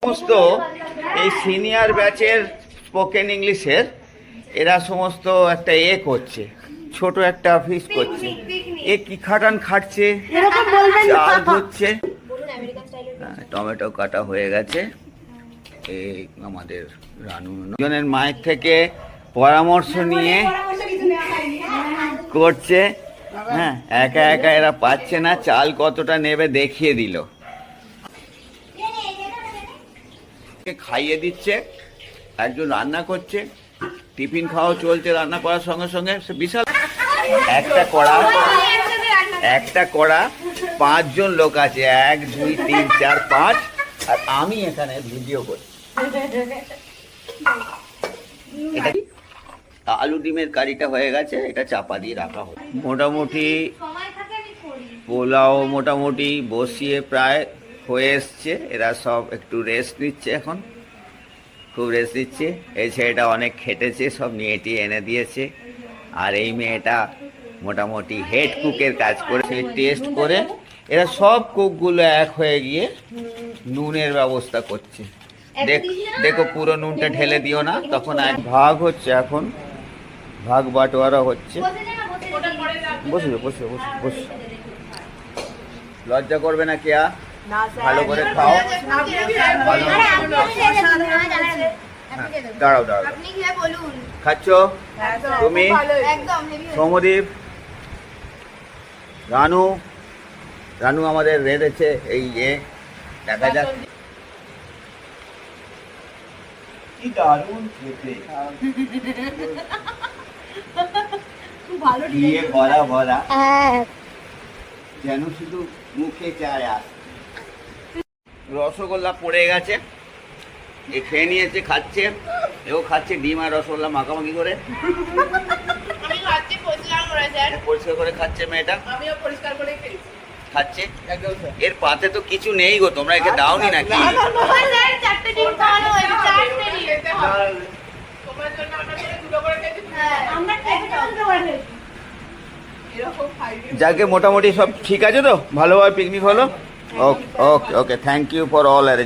সমস্ত এই সিনিয়র ব্যাচের স্পোকেন ইংলিশের এরা সমস্ত একটা করছে, ছোট একটা অফিস করছে। এ কি খাটান খাটছে, চাল ধুচ্ছে। টমেটো কাটা হয়ে গেছে। এই আমাদের রানু জনের মায়ের থেকে পরামর্শ নিয়ে করছে। হ্যাঁ, একা একা এরা পাচ্ছে না, চাল কতটা নেবে দেখিয়ে দিল। খাইয়ে দিচ্ছে, একজন রান্না করছে, টিফিন খাওয়া চলছে, রান্না করার সঙ্গে সঙ্গে বিশাল একটা কড়া 5 জন লোক আছে, 1 2 3 4 5, আর আমি এখানে ভিডিও করছি। এটা আলু ডিমের কারিটা হয়ে গেছে, এটা চাপা দিয়ে রাখা হয়। মোটামুটি পোলাও মোটামুটি বসিয়ে প্রায় হয়ে এসছে। এরা সব একটু রেস্ট নিচ্ছে, এখন খুব রেস্ট নিচ্ছে। এই ছেলেটা অনেক খেটেছে, সব নিয়ে টিয়ে এনে দিয়েছে। আর এই মেয়েটা মোটামুটি হেড কুকের কাজ করেছে। টেস্ট করে এরা সব কুকগুলো এক হয়ে গিয়ে নুনের ব্যবস্থা করছে। দেখো পুরো নুনটা ঢেলে দিও না, তখন এক ভাগ হচ্ছে, এখন ভাগ বাটোয়ারা হচ্ছে। বসে বসে বসে বসে, লজ্জা করবে না কেয়া, ভালো করে খাও। দাঁড়াও দাঁড়াও, খাচ্ছ তুমি? সৌমদীপ, রানু রানু আমাদের রেঁধেছে এই দেখা যাক কি দারুণ খেতে, দিয়ে ভরা ভরা, যেন শুধু মুখে চায়। আর রসগোল্লা পড়ে গেছে, এ খেয়ে নিয়েছে, খাচ্ছে, এও খাচ্ছে ডিম আর রসগোল্লা মাখামাখি করে। পরিষ্কার করে খাচ্ছে মেয়েটা, খাচ্ছে। এর পাতে তো কিছু নেই গো, তোমরা একে দাওনি নাকি? যাকে মোটামুটি সব ঠিক আছে তো, ভালোভাবে পিকনিক হলো। ওকে ওকে ওকে, থ্যাংক ইউ ফর অল।